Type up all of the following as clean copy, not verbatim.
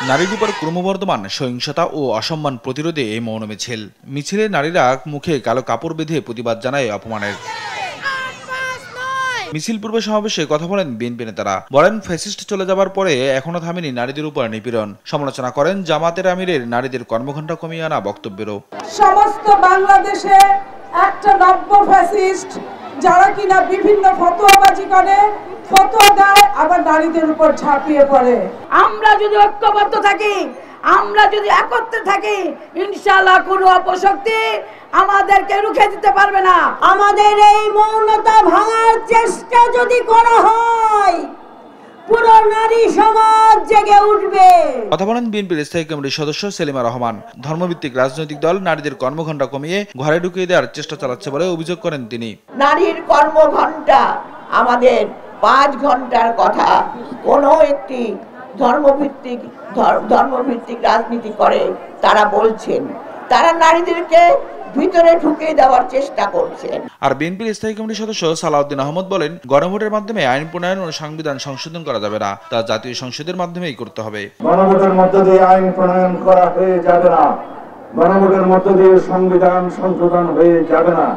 নারীর উপর ক্রমবর্ধমান সহিংসতা ও অসম্মান প্রতিরোধে এই মৌন মিছিল। মিছিলে নারীরা মুখে কালো কাপড় বেঁধে প্রতিবাদ জানায় অপমানের। মিছিল পূর্বে সমাবেশে কথা বলেন বিএনপি নেতারা। বলেন, ফ্যাসিস্ট চলে যাবার পরে এখনো থামেনি নারীদের উপর নিপীড়ন। সমালোচনা করেন জামাতের আমিরের নারীদের কর্মঘণ্টা কমিয়ে আনা বক্তব্যেরও। সমস্ত বাংলাদেশে একটা নব্য ফ্যাসিস্ট যারা কিনা বিভিন্ন ফতোয়াবাজি করে, ফতোয়া দেয়, আবার নারীদের উপর ঝাঁপিয়ে পড়ে। আমরা যদি ঐক্যবদ্ধ থাকি, আমরা যদি একত্রে থাকি, ইনশাআল্লাহ কোনো অপশক্তি আমাদেরকে রুখে দিতে পারবে না। আমাদের এই মৌনতা ভাঙার চেষ্টা যদি করা হয়, পুরো নারী সমাজ জেগে উঠবে। কথা বলেন বিএনপির স্থায়ী কমিটির সদস্য সেলিমা রহমান। ধর্মভিত্তিক রাজনৈতিক দল নারীদের কর্মঘণ্টা কমিয়ে ঘরে ঢুকিয়ে দেওয়ার চেষ্টা চালাচ্ছে বলে অভিযোগ করেন তিনি। নারীর কর্মঘণ্টা আমাদের 5 ঘন্টার কথা কোনো একটি ধর্মভিত্তিক রাজনীতি করে তারা বলছেন, তারা নারীদেরকে ভিতরে ঢুকিয়ে দেওয়ার চেষ্টা করছেন। আর বিএনপির স্থায়ী কমিটির সদস্য সালাউদ্দিন আহমদ বলেন, গণভোটের মাধ্যমে আইন প্রণয়ন ও সংবিধান সংশোধন করা যাবে না, তা জাতীয় সংসদের মাধ্যমেই করতে হবে। গণভোটের মধ্য দিয়ে আইন প্রণয়ন করা হয়ে যাবে না, গণভোটের মধ্য দিয়ে সংবিধান সংশোধন হয়ে যাবে না,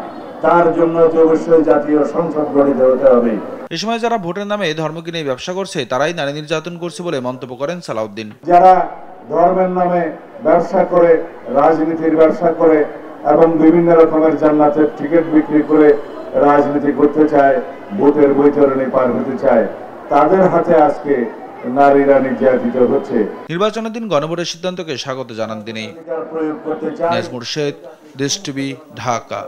তার জন্য অবশ্যই জাতীয় সংসদ গঠিত হতে হবে। এ সময় যারা ভোটের নামে ধর্মকে নিয়ে ব্যবসা করছে তারাই নারী নির্যাতন করছে বলে মন্তব্য করেন সালাউদ্দিন। যারা ধর্মের নামে ব্যবসা করে, রাজনীতির ব্যবসা করে এবং বিভিন্ন রকমের জান্নাতের টিকিট বিক্রি করে রাজনীতি করতে চায়, ভোটের বৈতরণী পার হতে চায়, তাদের হাতে আজকে নারীরা নির্যাতিত হচ্ছে। নির্বাচনের দিন গণভোটের সিদ্ধান্তকে স্বাগত জানান তিনি। নাজমুর শেখ, দেশ টিভি, ঢাকা।